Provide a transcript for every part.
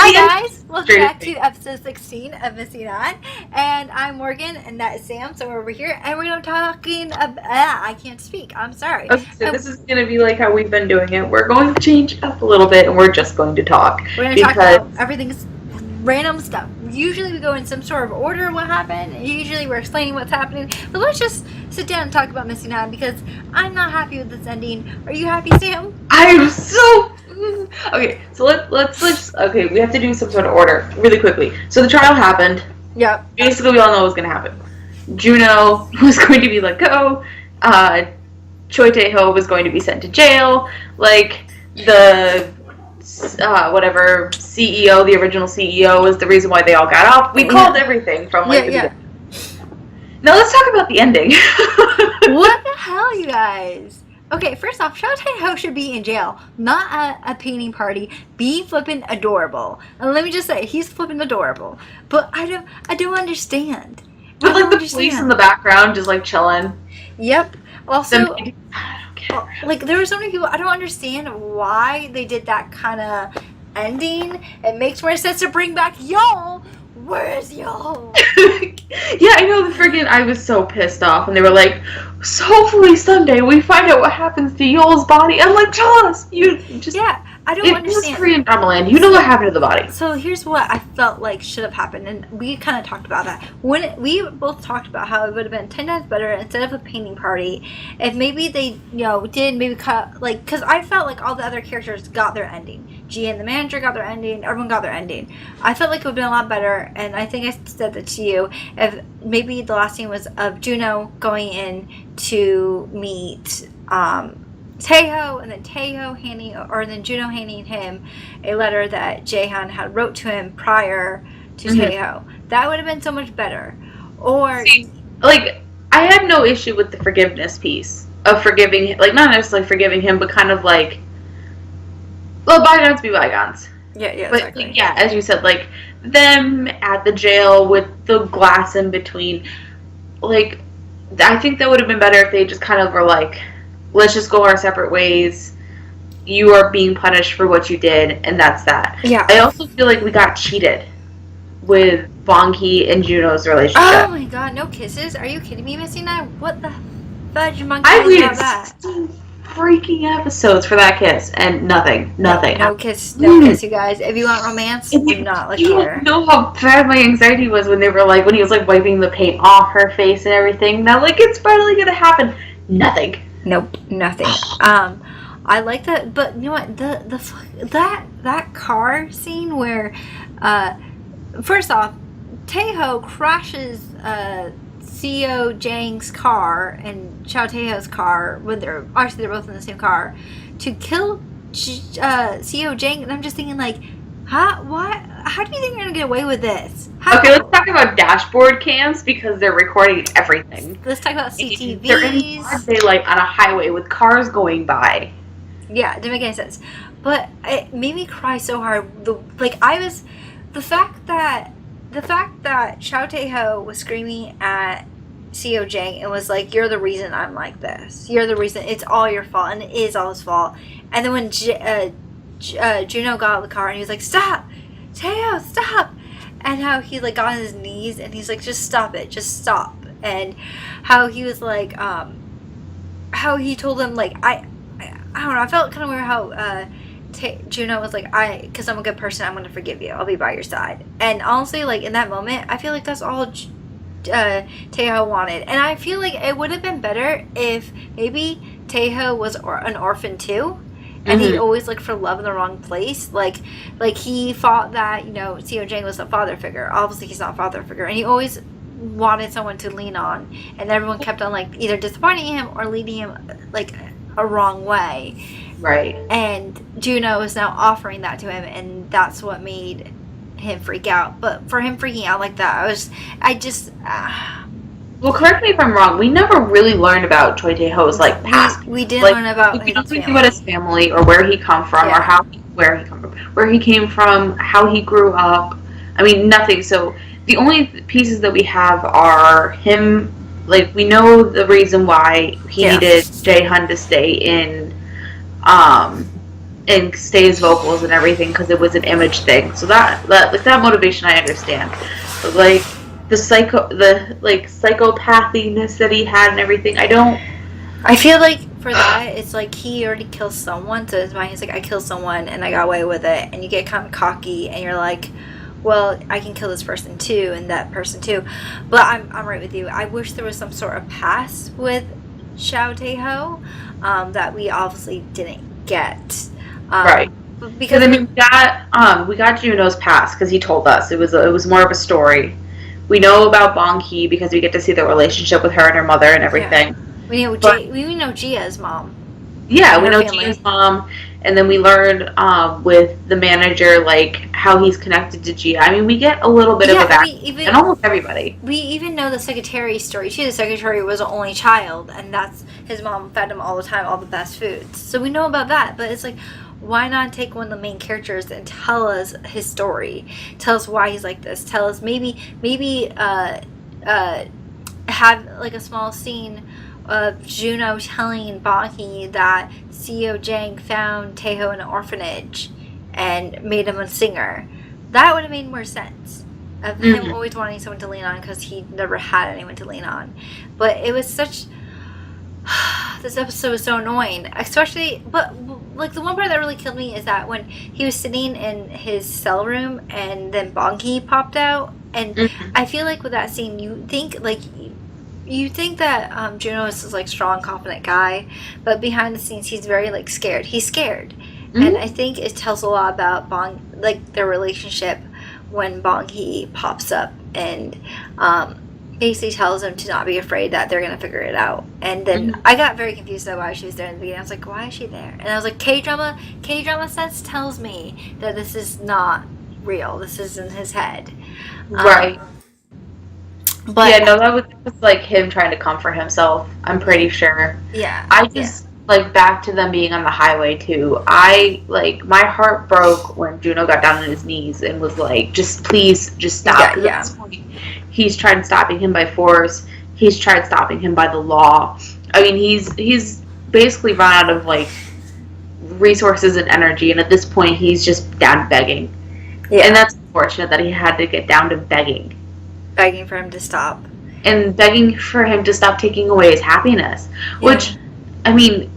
Hi guys, welcome back to episode 16 of Missing On, and I'm Morgan, and that is Sam, so we're over here, and we're going to be talking about, I can't speak, I'm sorry. Okay, so this is going to be like how we've been doing it. We're going to change up a little bit, and we're just going to talk. We're going to talk about everything's random stuff. Usually we go in some sort of order what happened, usually we're explaining what's happening, but let's just sit down and talk about Missing On, because I'm not happy with this ending. Are you happy, Sam? I'm so... Okay, so let's okay, we have to do some sort of order really quickly. So the trial happened. Yep. Basically, we all know what was going to happen. Juno was going to be let go. Choi Tae-ho was going to be sent to jail. Like, the whatever CEO, the original CEO, was the reason why they all got off. We called everything from like the beginning. Now let's talk about the ending. What the hell, you guys? Okay, first off, Choi Tae-ho should be in jail, not at a painting party, being flippin' adorable. And let me just say, he's flippin' adorable. But I don't understand. With like the police in the background just like chilling. Yep. Also, like there were so many people, I don't understand why they did that kind of ending. It makes more sense to bring back y'all. Where's y'all? Yeah, I know. I was so pissed off, and they were like, so hopefully someday we find out what happens to Yoel's body. I'm like, tell us. You just... Yeah, I don't understand. It was Korean drama land. You know what happened to the body. So here's what I felt like should have happened, and we kind of talked about that. When we both talked about how it would have been 10 times better instead of a painting party if maybe they, did maybe cut, like, because I felt like all the other characters got their ending. G and the manager got their ending. Everyone got their ending. I felt like it would have been a lot better, and I think I said that to you, if maybe the last scene was of Juno going in to meet Tae-ho, and then then Juno handing him a letter that Jaehan had wrote to him prior to Tae-ho. That would have been so much better. Or... See, like, I have no issue with the forgiveness piece of forgiving, like, not necessarily forgiving him, but kind of like, well, bygones be bygones. Yeah, but, exactly. Yeah, as you said, like, them at the jail with the glass in between, like, I think that would have been better if they just kind of were like, let's just go our separate ways. You are being punished for what you did, and that's that. Yeah. I also feel like we got cheated with Bong-hee and Juno's relationship. Oh my god, no kisses? Are you kidding me, Missy? What the fudge monkey I is waited that? freaking episodes for that kiss, and nothing. No kiss, you guys. If you want romance, do not look here. You know how bad my anxiety was when they were like, when he was like wiping the paint off her face and everything. Now, like, it's finally gonna happen. Nothing. Nope, nothing. I like that, but you know what? That car scene where, first off, Tae-ho crashes CEO Jang's car and Chao Tae-ho's car when they're both in the same car to kill CEO Jang, and I'm just thinking like, huh? What? How do you think you're gonna get away with this? How? Okay, let's talk about dashboard cams because they're recording everything. Let's talk about CCTVs. They're in broad daylight on a highway with cars going by. Yeah, it didn't make any sense. But it made me cry so hard. The fact that Chao Tae-ho was screaming at CEO Jang and was like, "You're the reason I'm like this. You're the reason. It's all your fault, and it is all his fault." And then when Juno got out of the car and he was like, "Stop, Tae-ho, stop!" And how he like got on his knees and he's like, "Just stop it, just stop." And how he was like, how he told him like, I don't know. I felt kind of weird how Juno was like, because I'm a good person, I'm going to forgive you. I'll be by your side. And honestly, like, in that moment, I feel like that's all Tae-ho wanted. And I feel like it would have been better if maybe Tae-ho was an orphan too. And he always looked for love in the wrong place. Like he thought that, CEO Jang was a father figure. Obviously, he's not a father figure. And he always wanted someone to lean on. And everyone kept on, like, either disappointing him or leading him, like, a wrong way. Right. And Juno is now offering that to him, and that's what made him freak out. But for him freaking out like that, Well, correct me if I'm wrong. We never really learned about Choi Tae-ho's like past. We didn't learn about his family. About his family or where he come from, or where he came from, how he grew up. I mean, nothing. So the only pieces that we have are him. Like, we know the reason why he needed Jaehan to stay in and stay his vocals and everything because it was an image thing. So that motivation I understand. But like the psychopathiness that he had and everything, I don't. I feel like for that, it's like he already killed someone, so his mind is like, I killed someone and I got away with it, and you get kind of cocky and you're like, well, I can kill this person too and that person too. But I'm right with you. I wish there was some sort of pass with Xiao Teiho that we obviously didn't get. Right. Because I mean, we got Juno's past because he told us it was more of a story. We know about Bong Hee because we get to see the relationship with her and her mother and everything. Yeah. We know Gia's mom. Yeah, we know Gia's mom, and then we learned with the manager like how he's connected to Gia. I mean, we get a little bit of a background, and almost everybody. We even know the secretary's story too. The secretary was an only child, and that's his mom fed him all the time, all the best foods. So we know about that, but it's like, why not take one of the main characters and tell us his story? Tell us why he's like this. Tell us maybe have like a small scene of Juno telling Bong Hee that CEO Jang found Teiho in an orphanage and made him a singer. That would have made more sense. Of him always wanting someone to lean on because he never had anyone to lean on. But it was such... this episode was so annoying. Especially... But, like, the one part that really killed me is that when he was sitting in his cell room and then Bong Hee popped out. And I feel like with that scene, you think, like... You think that Juno is this, like, strong, confident guy, but behind the scenes, he's very, like, scared. He's scared. And I think it tells a lot about their relationship when Bong Hee pops up and basically tells him to not be afraid that they're going to figure it out. And then I got very confused about why she was there in the beginning. I was like, why is she there? And I was like, K-drama sense tells me that this is not real. This is in his head. Right. But yeah, no, that was just like him trying to comfort himself. I'm pretty sure. Yeah. I just like back to them being on the highway too. My heart broke when Juno got down on his knees and was like, "Just please, just stop." Yeah. At this point, he's tried stopping him by force. He's tried stopping him by the law. I mean, he's basically run out of like resources and energy, and at this point, he's just down begging. Yeah. And that's unfortunate that he had to get down to begging. Begging for him to stop. And begging for him to stop taking away his happiness. Yeah. Which, I mean,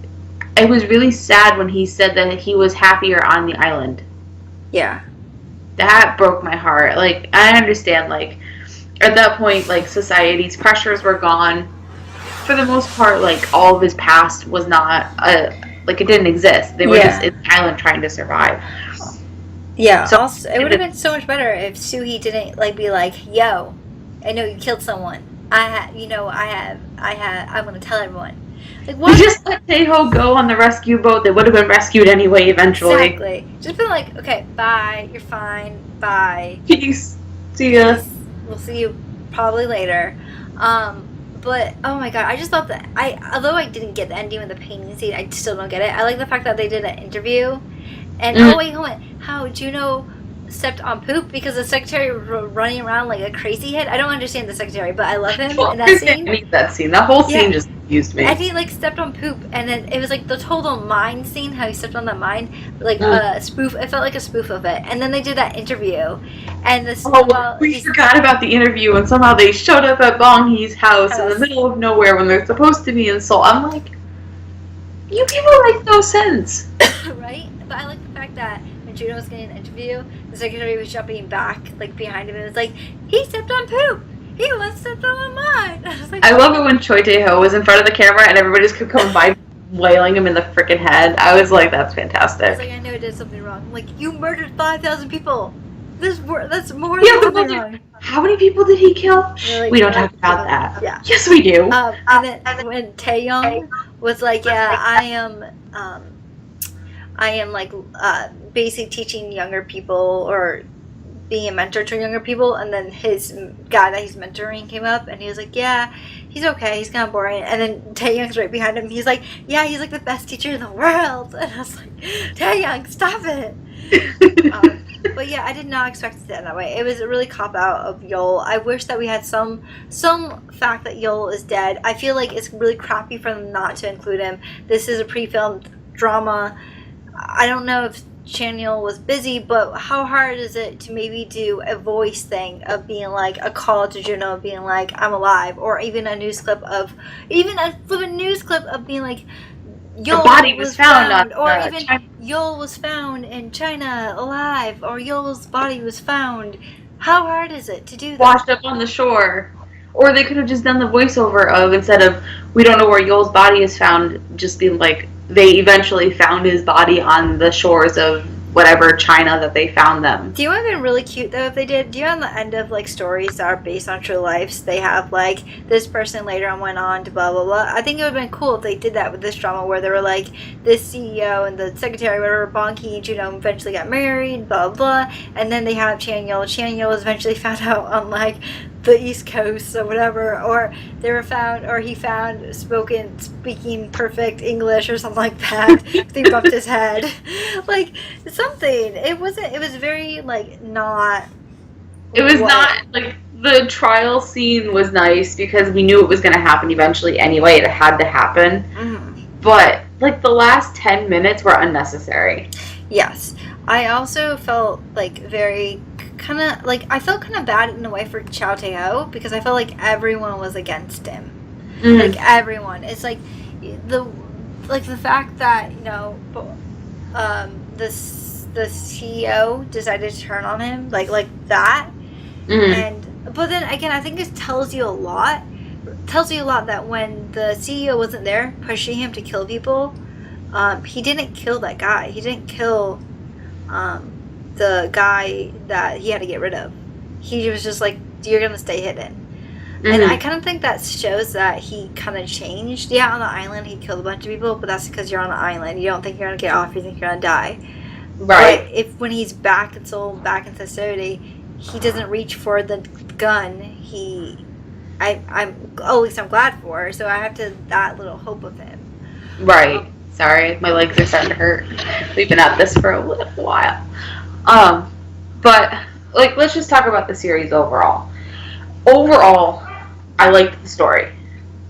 it was really sad when he said that he was happier on the island. Yeah. That broke my heart. Like, I understand, like, at that point, like, society's pressures were gone. For the most part, like, all of his past was not, like, it didn't exist. They were just in the island trying to survive. Yeah. So also, it would have been so much better if Suhee didn't, like, be like, yo, I know you killed someone. I'm going to tell everyone. Like, what? Just let Teiho go on the rescue boat. They would have been rescued anyway eventually. Exactly. Just been like, okay, bye. You're fine. Bye. Peace. See ya. Peace. We'll see you probably later. But, oh my god, I just thought that, although I didn't get the ending with the painting scene, I still don't get it. I like the fact that they did an interview. And, oh wait, hold on. How Juno stepped on poop because the secretary was running around like a crazy head. I don't understand the secretary, but I love him in that scene. I need that scene. That whole scene just confused me. And he like stepped on poop, and then it was like the total mine scene, how he stepped on the mine, like a spoof. It felt like a spoof of it. And then they did that interview, and this. We forgot about the interview, and somehow they showed up at Bong Hee's house in the middle of nowhere when they're supposed to be in Seoul. I'm like, you people make no sense, right? But I like the fact that when Juno was getting an interview, the secretary was jumping back, like, behind him, and it was like, he stepped on poop! He once stepped on mine! I was like, I love it when Choi Tae-ho was in front of the camera and everybody just kept coming by wailing him in the freaking head. I was like, that's fantastic. I was like, I know I did something wrong. I'm like, you murdered 5,000 people! That's more than something wrong. How many people did he kill? Like, we don't talk about that. Yeah. Yes, we do. And then when Taeyong was like, yeah, I am like basically teaching younger people or being a mentor to younger people, and then his guy that he's mentoring came up and he was like, yeah, he's okay, he's kind of boring, and then Taeyong's right behind him, he's like, yeah, he's like the best teacher in the world, and I was like, Taeyong, stop it. But yeah, I did not expect it to end that way. It was a really cop out of Yeol. I wish that we had some fact that Yeol is dead. I feel like it's really crappy for them not to include him. This is a pre-filmed drama. I don't know if Chaniel was busy, but how hard is it to maybe do a voice thing of being like a call to Juno, being like I'm alive, or even a news clip of being like The body was found or on even China. Yul was found in China alive, or Yul's body was found. How hard is it to do that? Washed up on the shore. Or they could have just done the voiceover of, instead of, we don't know where Yul's body is found, just being like, they eventually found his body on the shores of whatever China that they found them. Do you know what would have been really cute though if they did? Do you know on the end of like stories that are based on true lives, they have like this person later on went on to blah blah blah. I think it would have been cool if they did that with this drama where they were like this CEO and the secretary, whatever, Bonky and Juno eventually got married, blah blah, and then they have Chaniel. Chaniel was eventually found out on like the East Coast or whatever, or they were found, or he found speaking perfect English or something like that. He bumped his head, like something. It was very like not. It was not, like, the trial scene was nice because we knew it was going to happen eventually anyway. It had to happen. Mm-hmm. But, like, the last 10 minutes were unnecessary. Yes, I also felt like very kind of like I felt kind of bad in a way for Chow Tae-ho because I felt like everyone was against him. Mm. Like everyone, it's like the fact that the CEO decided to turn on him like that, but then again I think it tells you a lot. It tells you a lot that when the CEO wasn't there pushing him to kill people, he didn't kill that guy. He didn't kill the guy that he had to get rid of. He was just like, you're gonna stay hidden. And I kind of think that shows that he kind of changed. Yeah, on the island he killed a bunch of people, but that's because you're on the island. You don't think you're gonna get off. You think you're gonna die. Right. But when he's back in Seoul, back in society, he doesn't reach for the gun. At least I'm glad for. So I have that little hope of him. Right. Sorry, my legs are starting to hurt. We've been at this for a little while. But, like, let's just talk about the series overall. Overall, I liked the story.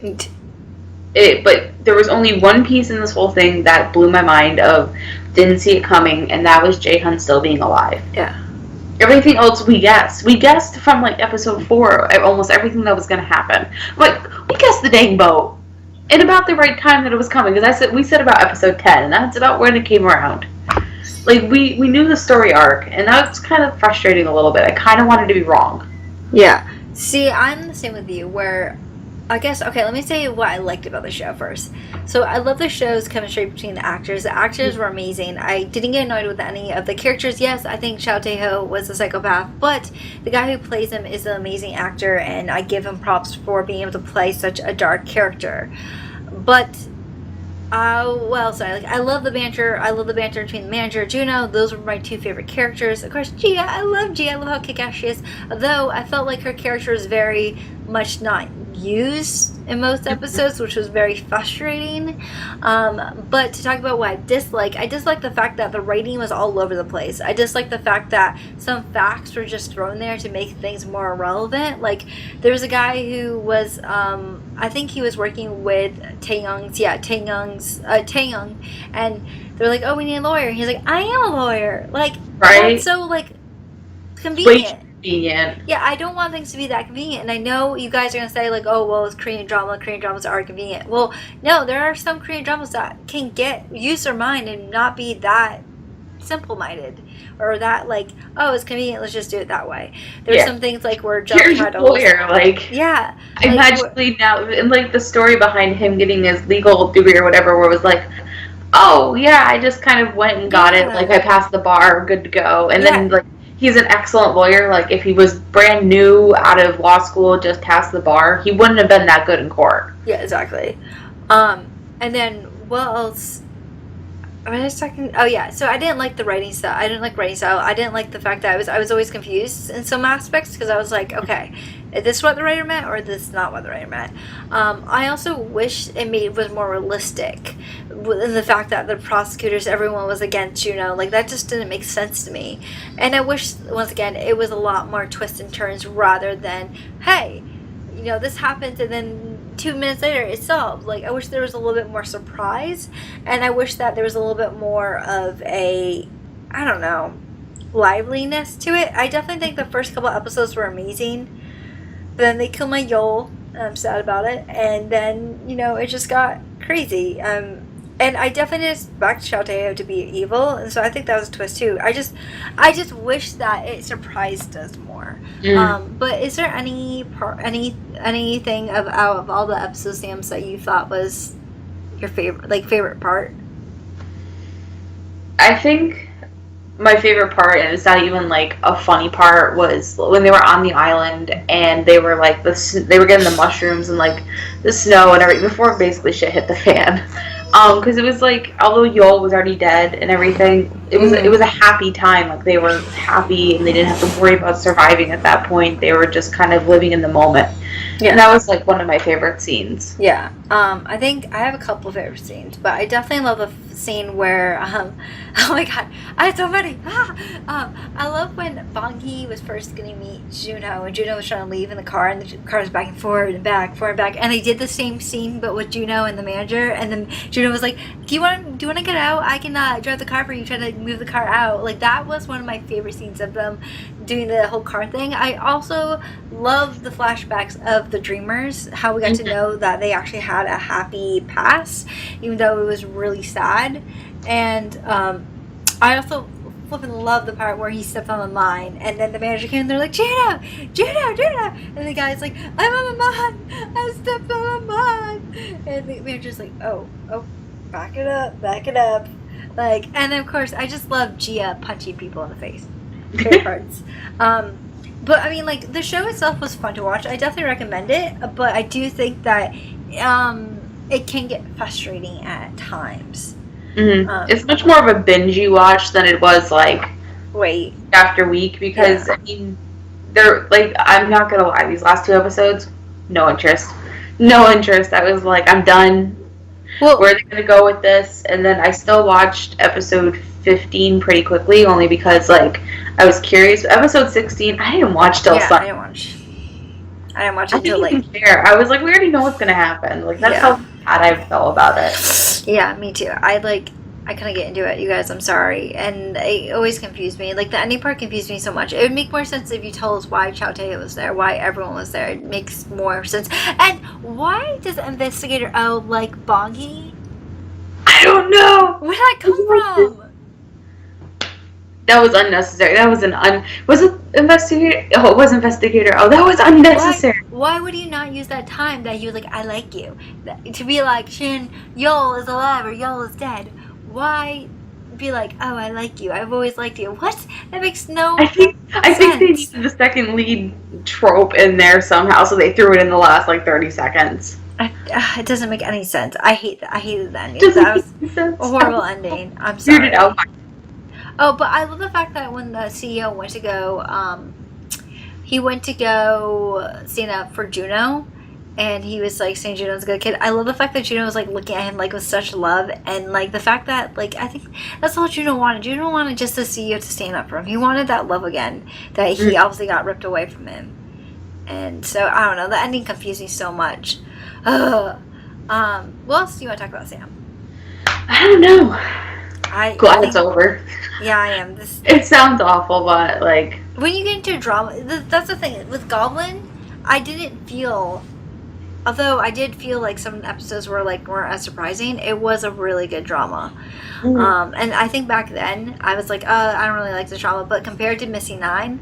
But there was only one piece in this whole thing that blew my mind didn't see it coming, and that was Jae-hyun still being alive. Yeah. Everything else we guessed. We guessed from, like, episode 4, almost everything that was going to happen. Like, we guessed the dang boat. And about the right time that it was coming, because we said about episode 10, and that's about when it came around. Like, we knew the story arc, and that's kind of frustrating a little bit. I kind of wanted to be wrong. Yeah. See, I'm the same with you, where, I guess, okay, let me say what I liked about the show first. So, I love the show's chemistry between the actors. The actors were amazing. I didn't get annoyed with any of the characters. Yes, I think Chow Tae-ho was a psychopath, but the guy who plays him is an amazing actor, and I give him props for being able to play such a dark character. But I love the banter. I love the banter between the manager and Juno. Those were my two favorite characters. Of course, Gia. I love Gia. I love how kick-ass she is. Though I felt like her character was very much not used in most episodes, which was very frustrating. But to talk about what I dislike the fact that the writing was all over the place. I dislike the fact that some facts were just thrown there to make things more relevant. Like, there was a guy who was, I think he was working with Taeyoung, and they're like, oh, we need a lawyer. And he's like, I am a lawyer. Like, right? That's so, like, convenient. Convenient. Yeah, I don't want things to be that convenient. And I know you guys are going to say, like, oh, well, it's Korean drama. Korean dramas are convenient. Well, no, there are some Korean dramas that can use their mind and not be that simple-minded. Or that, like, oh, it's convenient, let's just do it that way. There's some things, like, where John tried to... lawyer, like... Yeah. I magically now... And, like, the story behind him getting his legal degree or whatever, where it was like... Oh, yeah, I just kind of went and got it. Like, I passed the bar, good to go. And then, like... He's an excellent lawyer. Like, if he was brand new out of law school, just passed the bar, he wouldn't have been that good in court. Yeah, exactly. And then, what else? I was talking... Oh, yeah. So, I didn't like the writing style. I didn't like the fact that I was always confused in some aspects, because I was like, okay, is this what the writer meant, or is this not what the writer meant? I also wish it was more realistic, in the fact that the prosecutors, everyone was against Juno. Like, that just didn't make sense to me. And I wish, once again, it was a lot more twists and turns, rather than, hey, this happens, and then 2 minutes later it's solved. Like, I wish there was a little bit more surprise, and I wish that there was a little bit more of a, I don't know, liveliness to it. I definitely think the first couple episodes were amazing, but then they killed my Yol, and I'm sad about it, and then, you know, it just got crazy. And I definitely didn't expect Xiao Teo to be evil, and so I think that was a twist too. I just wish that it surprised us more. But is there anything out of all the episode stamps that you thought was your favorite part? I think my favorite part, and it's not even like a funny part, was when they were on the island and they were like they were getting the mushrooms and like the snow and everything before basically shit hit the fan. Because it was like, although Yol was already dead and everything, it was a happy time. Like, they were happy and they didn't have to worry about surviving at that point. They were just kind of living in the moment. Yeah. And that was like one of my favorite scenes. Yeah. I think I have a couple of favorite scenes, but I definitely love the scene where, oh my god, I had so many. I love when Bongi was first going to meet Juno, and Juno was trying to leave in the car, and the car was back and forward and back, and they did the same scene, but with Juno and the manager, and then Juno was like, do you want to get out? I can drive the car for you, trying to move the car out. Like, that was one of my favorite scenes of them doing the whole car thing. I also love the flashbacks of the Dreamers, how we got to know that they actually had a happy past, even though it was really sad. And I also flipping love the part where he stepped on the mine, and then the manager came and they're like, Juno, and the guy's like, I'm on the mine, I stepped on the mine, and the manager's like, oh, back it up, like, and then of course I just love Gia punching people in the face. Favorite parts. But I mean, like, the show itself was fun to watch. I definitely recommend it, but I do think that it can get frustrating at times. It's much more of a bingey watch than it was like week after week, because I mean, they're like, I'm not gonna lie, these last 2 episodes, no interest. I was like, I'm done. Well, where are they gonna go with this? And then I still watched episode 15 pretty quickly, only because like I was curious. Episode 16, I didn't watch till Sunday. I didn't watch it until late. I was like, we already know what's gonna happen. Like, that's how bad I felt about it. Yeah, me too. I couldn't get into it, you guys. I'm sorry. And it always confused me. Like, the ending part confused me so much. It would make more sense if you told us why Xiao Teo was there, why everyone was there. It makes more sense. And why does Investigator O like Bongi? I don't know. Where did that come from? That was unnecessary. That was was it Investigator? Oh, it was Investigator. Oh, that was unnecessary. Why would you not use that time that he was like, I like you, to be like, Shin, Yol is alive or Yol is dead? Why be like, oh, I like you, I've always liked you? What? That makes no sense. I think they needed the second lead trope in there somehow, so they threw it in the last like 30 seconds. It doesn't make any sense. I hated the ending. That was a horrible ending. I'm sorry. Oh, but I love the fact that when the CEO went to go, he went to go stand up for Juno, and he was like saying Juno's a good kid. I love the fact that Juno was like looking at him like with such love, and like the fact that, like, I think that's all Juno wanted. Juno wanted just the CEO to stand up for him. He wanted that love again that he obviously got ripped away from him. And so I don't know. The ending confused me so much. What else do you want to talk about, Sam? I don't know. Glad it's over. Yeah, I am. It sounds awful, but like, when you get into drama, that's the thing with Goblin. I didn't feel, although I did feel like some episodes weren't as surprising. It was a really good drama, and I think back then I was like, I don't really like the drama, but compared to Missy 9,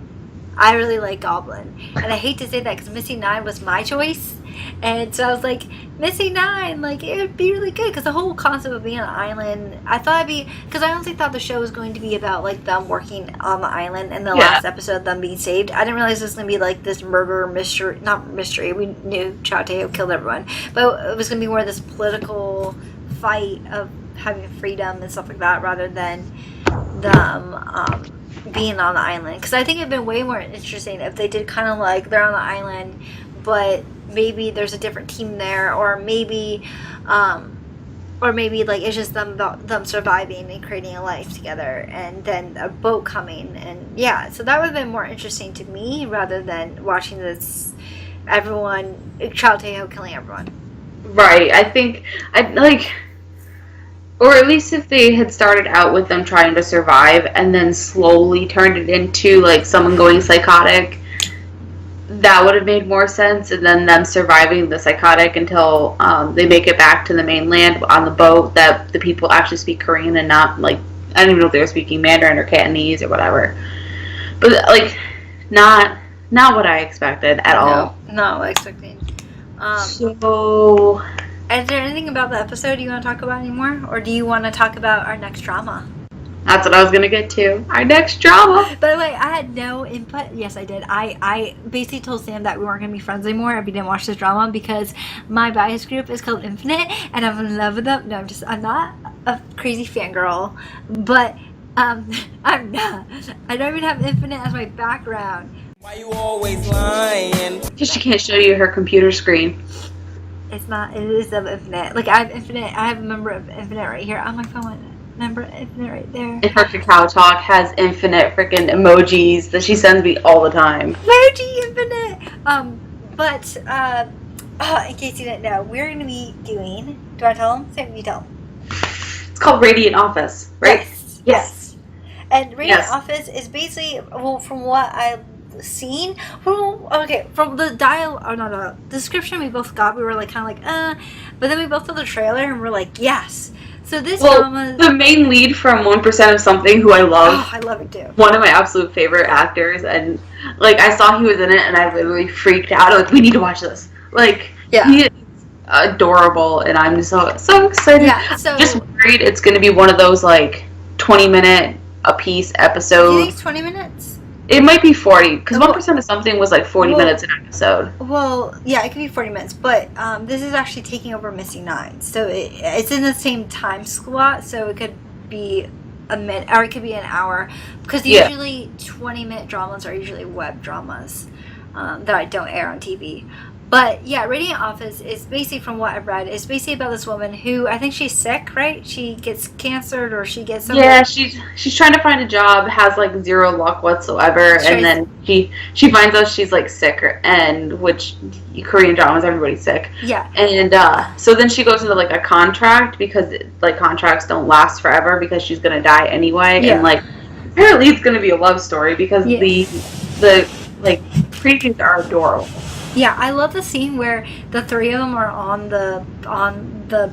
I really like Goblin, and I hate to say that because Missy 9 was my choice. And so I was like, Missy 9, like, it would be really good, because the whole concept of being on an island, I thought because I honestly thought the show was going to be about, like, them working on the island, and the last episode, them being saved. I didn't realize it was going to be, like, this murder mystery, not mystery, we knew Xiao Teo killed everyone, but it was going to be more of this political fight of having freedom and stuff like that, rather than them, being on the island. Because I think it'd been way more interesting if they did kind of like, they're on the island, but maybe there's a different team there, or maybe like it's just them surviving and creating a life together, and then a boat coming, and so that would have been more interesting to me rather than watching this Xiao Teo killing everyone. Right. I think I like, or at least if they had started out with them trying to survive and then slowly turned it into like someone going psychotic, that would have made more sense. And then them surviving the psychotic until they make it back to the mainland on the boat, that the people actually speak Korean and not like, I don't even know if they were speaking Mandarin or Cantonese or whatever. But like, not what I expected at all. No, not what I expected. So, Is there anything about the episode you want to talk about anymore? Or do you want to talk about our next drama? that's what I was gonna get to. Our next drama. By the way, I had no input. Yes, I did. I basically told Sam that we weren't going to be friends anymore if we didn't watch this drama because my bias group is called Infinite and I'm in love with them. No, I'm not a crazy fangirl, but I'm not. I don't even have Infinite as my background. Why you always lying? Because she can't show you her computer screen. It's not. It is of Infinite. Like I have Infinite. I have a member of Infinite right here on my phone. Member of Infinite right there. And her Kakao Talk has infinite freaking emojis that she sends me all the time. Emoji Infinite. But in case you didn't know, we're going to be doing. Do I tell them? Sam, you tell them. It's called Radiant Office, right? Yes. And Radiant Yes. Office is basically, well, from what I've seen, from the description we both got, we were like kind of like, but then we both saw the trailer and we're like, yes. So this drama. The main lead from 1% of Something, who I love. Oh, I love it too. One of my absolute favorite actors, and like I saw he was in it, and I literally freaked out. I was like, we need to watch this. Like, Yeah. he is adorable, and I'm so excited. Yeah, so. Just worried it's going to be one of those like 20-minute a piece Do you episodes. think it's 20 minutes? It might be 40, because 1% of Something was like 40 minutes an episode. Well, yeah, it could be 40 minutes, but this is actually taking over Missing Nine. So it's in the same time slot, so it could be a minute, or it could be an hour. Because usually 20-minute dramas are usually web dramas that I don't air on TV. But yeah, Radiant Office is basically, from what I've read, is basically about this woman who, I think she's sick, right? She gets cancered or she gets something. Yeah, she's trying to find a job, has like zero luck whatsoever, and then she finds out she's like sick, and which Korean dramas, everybody's sick. Yeah. And so then she goes into like a contract, because like contracts don't last forever because she's gonna die anyway. Yeah. And like apparently it's gonna be a love story because the like creatures are adorable. Yeah, I love the scene where the three of them are on the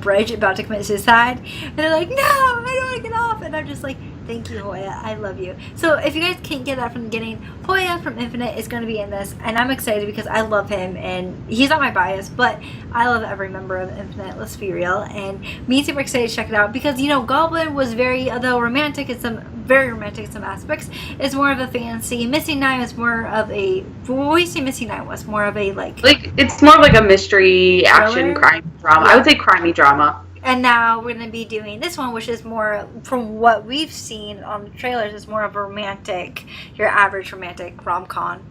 bridge about to commit suicide, and they're like, "No, I don't want to get off," and I'm just like, "Thank you, Hoya. I love you." So if you guys can't get that from the beginning, Hoya from Infinite is going to be in this, and I'm excited because I love him, and he's not my bias, but I love every member of Infinite. Let's be real, and me super excited to check it out because Goblin was very, although romantic in some aspects, it's more of a fantasy. Missing Nine is more of a. What do you say? Missing Nine was more of a like it's more of like a mystery action thriller? crime drama. Yeah. I would say crimey drama. And now we're going to be doing this one, which is more, from what we've seen on the trailers, is more of a romantic, your average romantic rom-com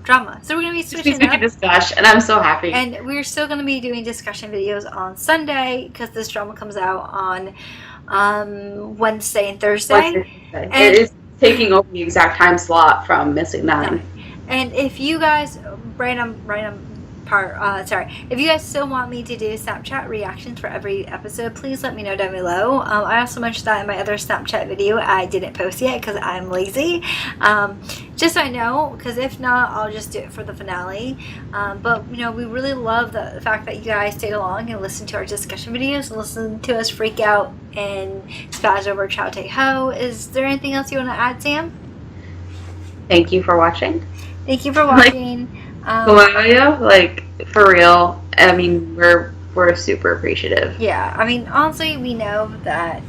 drama. So we're going to be switching We can up. discuss, and I'm so happy. And we're still going to be doing discussion videos on Sunday because this drama comes out on Wednesday and Thursday. It is taking over the exact time slot from Missing Nine. And if you guys, if you guys still want me to do Snapchat reactions for every episode, please let me know down below. I also mentioned that in my other Snapchat video. I didn't post yet because I'm lazy. Just so I know, because if not, I'll just do it for the finale. But we really love the fact that you guys stayed along and listened to our discussion videos and listened to us freak out and spaz over Chow Tae Ho. Is there anything else you want to add, Sam? Thank you for watching. Thank you for watching. Like for real. I mean, we're super appreciative. Yeah, I mean, honestly, we know that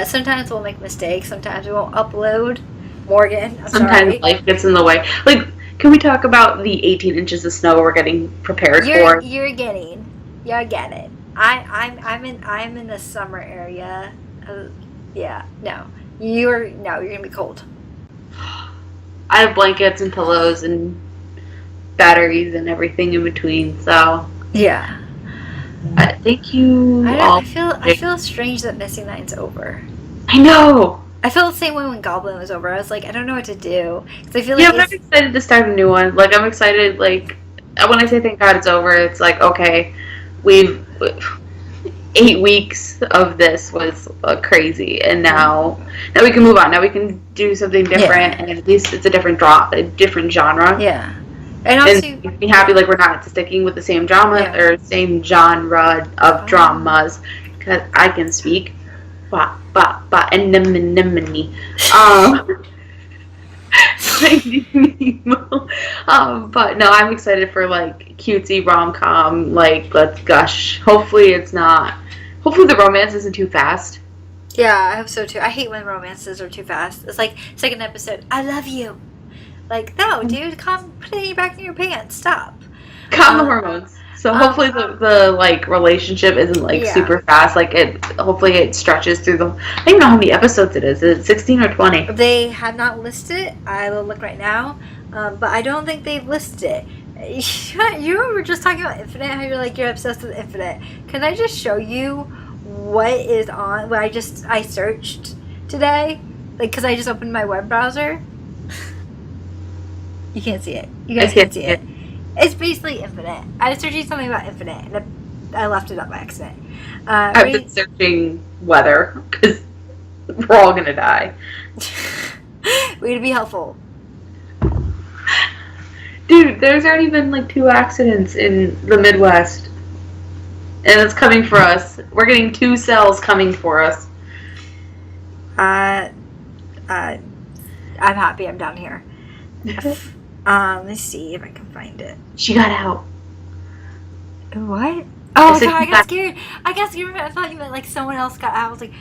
sometimes we'll make mistakes. Sometimes we won't upload. Morgan, I'm Sometimes sorry. life gets in the way. Like, can we talk about the 18 inches of snow we're getting prepared for? You're getting it. I'm in the summer area. You're gonna be cold. I have blankets and pillows and batteries and everything in between. So Yeah. thank you all. I feel strange that Missing Nine's over. I know. I felt the same way when Goblin was over. I was like, I don't know what to do because I feel like Yeah, but I'm excited to start a new one. Like, I'm excited. Like, when I say thank God it's over, it's like, okay, we've 8 weeks of this was crazy, and now we can move on. Now we can do something different, and at least it's a different genre. Yeah, and also and be happy like we're not sticking with the same drama or same genre of dramas, because I can speak anemone. But no, I'm excited for like cutesy rom-com, like let's gush. Hopefully the romance isn't too fast. Yeah, I hope so too. I hate when romances are too fast. It's like second episode, I love you. Like, no, dude, put it back in your pants. Stop. Calm the hormones. So hopefully the like relationship isn't like super fast. Like hopefully it stretches through the. I don't even know how many episodes it is. Is it 16 or 20? They have not listed it. I will look right now, but I don't think they've listed it. You were just talking about Infinite. How you're obsessed with Infinite. Can I just show you what is on? What I searched today, like because I just opened my web browser. You can't see it. You guys can't see it. It's basically Infinite. I was searching something about Infinite, and I left it up by accident. I've been searching weather, because we're all going to die. Way to be helpful. Dude, there's already been like 2 accidents in the Midwest. And it's coming for us. We're getting 2 cells coming for us. I'm happy I'm down here. Let's see if I can find it. She got out. What? Oh, God, I got scared. I thought you meant like someone else got out. I was like,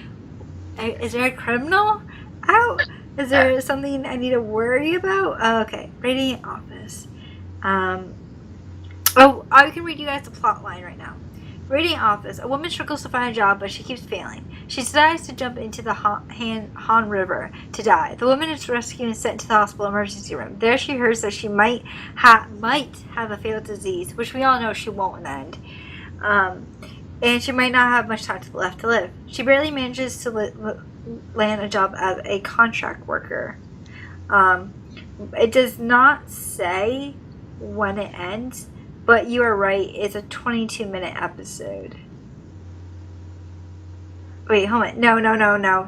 is there a criminal out? Is there something I need to worry about? Oh, okay. Radiant Office. I can read you guys the plot line right now. Radiant Office. A woman struggles to find a job, but she keeps failing. She decides to jump into the Han River to die. The woman is rescued and sent to the hospital emergency room. There she hears that she might have a fatal disease, which we all know she won't in the end. And she might not have much time left to live. She barely manages to land a job as a contract worker. It does not say when it ends, but you are right, it's a 22-minute episode. Wait, hold on. No.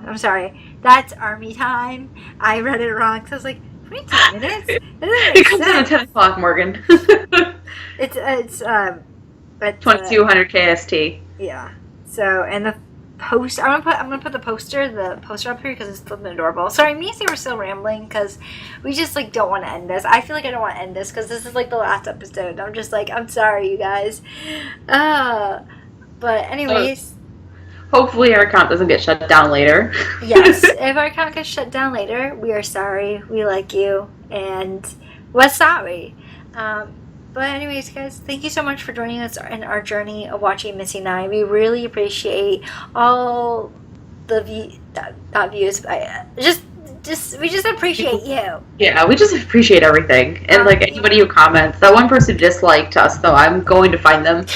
I'm sorry. That's Army time. I read it wrong, because I was like, 22 minutes? That doesn't make It comes in at 10 o'clock, Morgan. It's 2200 KST. Yeah. So, and the post, I'm gonna put the poster up here because it's flipping adorable. Sorry, me and Steve were still rambling because we just like don't want to end this. I feel like I don't want to end this because this is like the last episode. I'm just like, I'm sorry, you guys. But anyways. Hopefully our account doesn't get shut down later. Yes, if our account gets shut down later, we are sorry. We like you, and we're sorry. But anyways, guys, thank you so much for joining us in our journey of watching Missy 9. We really appreciate all the views. We just appreciate you. Yeah, we just appreciate everything. And like anybody who comments. That one person disliked us, though. I'm going to find them.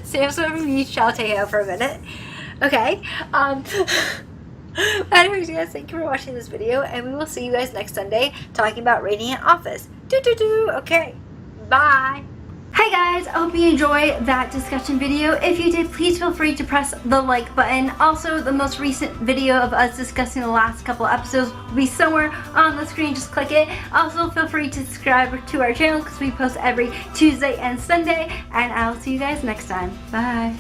Sam's going to be Shalteo for a minute. Okay. Anyways, guys, thank you for watching this video, and we will see you guys next Sunday talking about Radiant Office. Okay, bye. Hey guys, I hope you enjoyed that discussion video. If you did, please feel free to press the like button. Also, the most recent video of us discussing the last couple episodes will be somewhere on the screen. Just click it. Also, feel free to subscribe to our channel because we post every Tuesday and Sunday. And I'll see you guys next time. Bye.